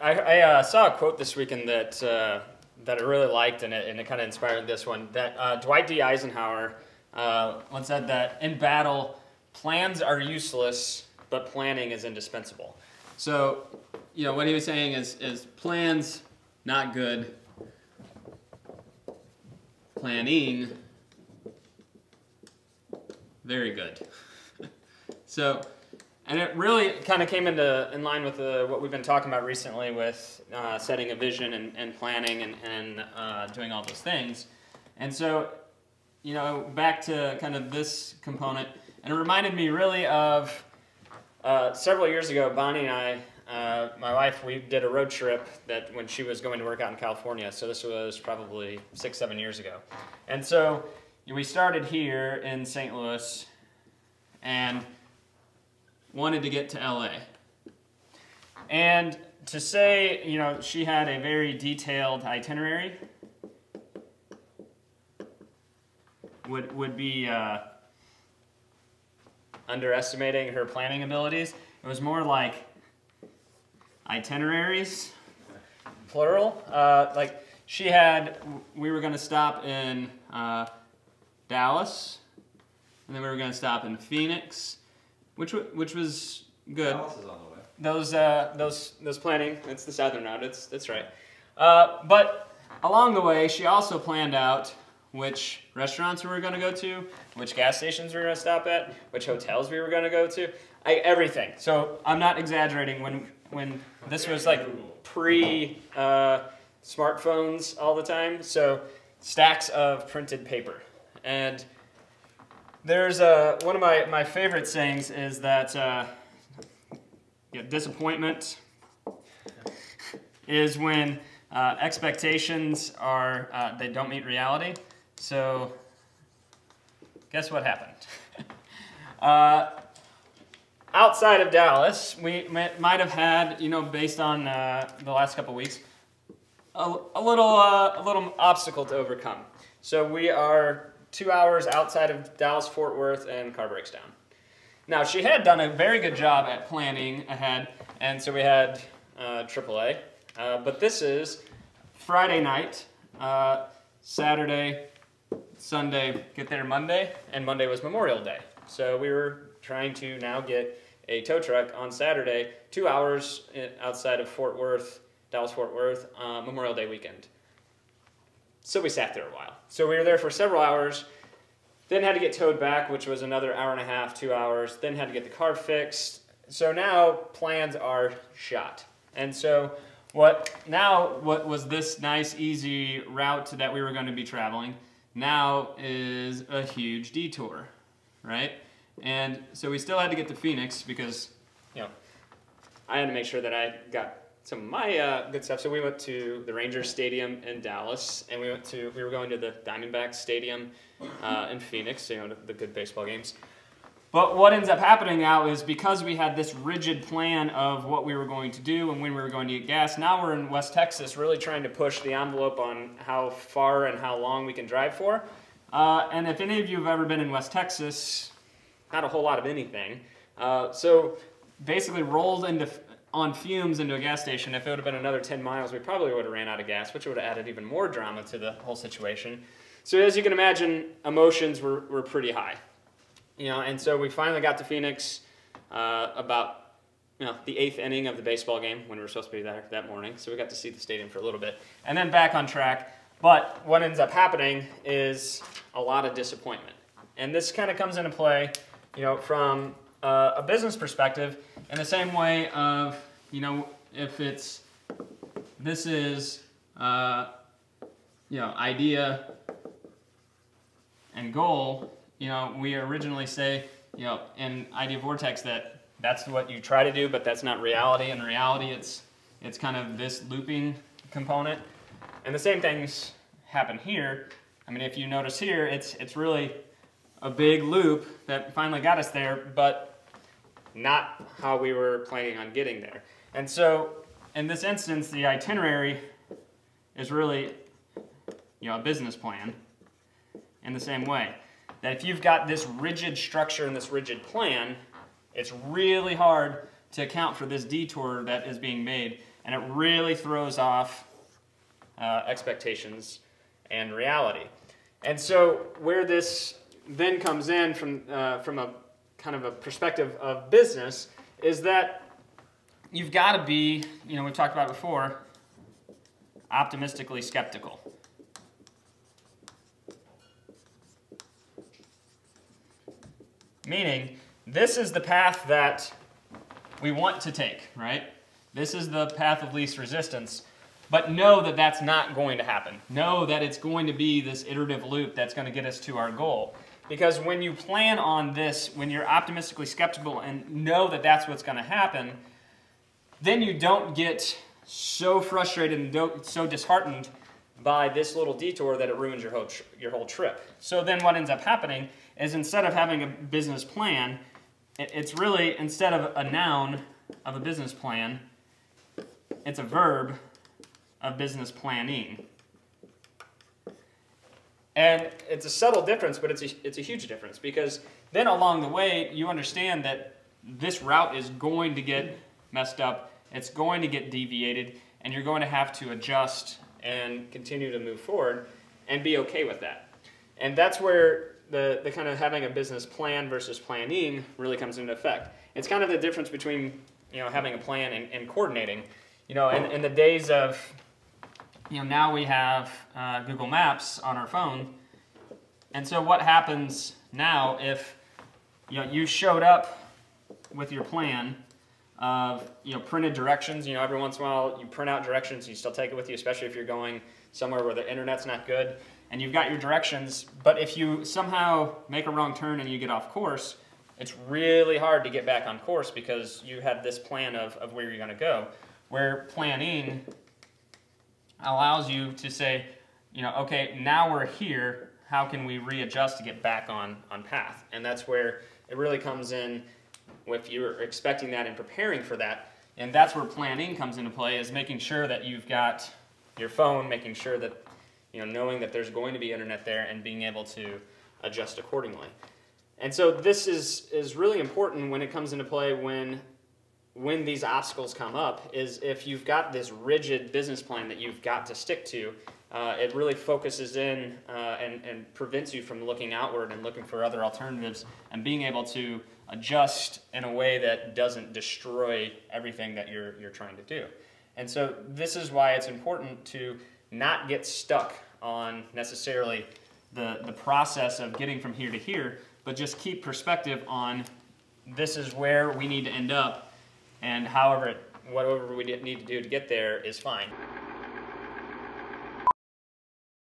I saw a quote this weekend that I really liked, and it kind of inspired this one. That Dwight D. Eisenhower once said that in battle, plans are useless, but planning is indispensable. So, what he was saying is plans not good, planning very good. So. And it really kind of came in line with what we've been talking about recently with setting a vision and planning and doing all those things. And so, back to kind of this component, and it reminded me really of several years ago, Bonnie and I, my wife, we did a road trip that when she was going to work out in California. So this was probably 6-7 years ago. And so we started here in St. Louis and wanted to get to LA. And to say, she had a very detailed itinerary would be underestimating her planning abilities. It was more like itineraries, plural. Like we were going to stop in Dallas, and then we were going to stop in Phoenix, which was good. Dallas is on the way. Those planning, it's the southern route, that's right. But along the way, she also planned out which restaurants we were going to go to, which gas stations we were going to stop at, which hotels we were going to go to, everything. So I'm not exaggerating. When this was like pre smartphones all the time, so stacks of printed paper. And there's one of my favorite sayings is that disappointment is when expectations they don't meet reality. So guess what happened? Outside of Dallas, we might have had, based on the last couple weeks, a little obstacle to overcome. So we are 2 hours outside of Dallas-Fort Worth, and car breaks down. Now, she had done a very good job at planning ahead, and so we had AAA. But this is Friday night, Saturday, Sunday, get there Monday, and Monday was Memorial Day. So we were trying to now get a tow truck on Saturday, 2 hours outside of Fort Worth, Dallas-Fort Worth, Memorial Day weekend. So we sat there a while. So we were there for several hours, then had to get towed back, which was another hour and a half, 2 hours, then had to get the car fixed. So now plans are shot. And so what was this nice, easy route that we were going to be traveling now is a huge detour, right? And so we still had to get to Phoenix because, I had to make sure that I got some of my good stuff. So we went to the Rangers Stadium in Dallas, and we were going to the Diamondbacks Stadium in Phoenix, the good baseball games. But what ends up happening now is because we had this rigid plan of what we were going to do and when we were going to get gas, now we're in West Texas really trying to push the envelope on how far and how long we can drive for. And if any of you have ever been in West Texas, not a whole lot of anything. So basically rolled on fumes into a gas station. If it would have been another 10 miles, we probably would have ran out of gas, which would have added even more drama to the whole situation. So as you can imagine, emotions were pretty high. And so we finally got to Phoenix about the 8th inning of the baseball game when we were supposed to be there that morning. So we got to see the stadium for a little bit. And then back on track. But what ends up happening is a lot of disappointment. And this kind of comes into play, from a business perspective in the same way of, if this is, idea and goal. We originally say, in Idea Vortex that that's what you try to do, but that's not reality. In reality, it's kind of this looping component. And the same things happen here. I mean, if you notice here, it's really a big loop that finally got us there, but not how we were planning on getting there. And so, in this instance, the itinerary is really, a business plan in the same way. That if you've got this rigid structure and this rigid plan, it's really hard to account for this detour that is being made. and it really throws off expectations and reality. And so where this then comes in from a kind of a perspective of business is that you've got to be, we've talked about before, optimistically skeptical. Meaning, this is the path that we want to take, right? This is the path of least resistance. But know that that's not going to happen. Know that it's going to be this iterative loop that's going to get us to our goal. Because when you plan on this, when you're optimistically skeptical and know that that's what's going to happen, then you don't get so frustrated and so disheartened by this little detour that it ruins your whole trip. So then what ends up happening is instead of having a business plan, it's really, instead of a noun of a business plan, it's a verb of business planning. And it's a subtle difference, but it's a huge difference, because then along the way you understand that this route is going to get messed up, it's going to get deviated, and you're going to have to adjust and continue to move forward and be okay with that. And that's where the kind of having a business plan versus planning really comes into effect. It's kind of the difference between having a plan and coordinating. In the days of now we have Google Maps on our phone, and so what happens now if you showed up with your plan of printed directions? Every once in a while you print out directions, you still take it with you, especially if you're going somewhere where the internet's not good, and you've got your directions, but if you somehow make a wrong turn and you get off course, it's really hard to get back on course because you had this plan of where you're going to go. Where planning allows you to say, okay, now we're here, how can we readjust to get back on path? And that's where it really comes in, if you're expecting that and preparing for that. And that's where planning comes into play, is making sure that you've got your phone, making sure that, knowing that there's going to be internet there and being able to adjust accordingly. And so this is really important when it comes into play when these obstacles come up, is if you've got this rigid business plan that you've got to stick to, it really focuses in and prevents you from looking outward and looking for other alternatives and being able to adjust in a way that doesn't destroy everything that you're trying to do. And so this is why it's important to not get stuck on necessarily the process of getting from here to here, but just keep perspective on this is where we need to end up, and whatever we need to do to get there is fine.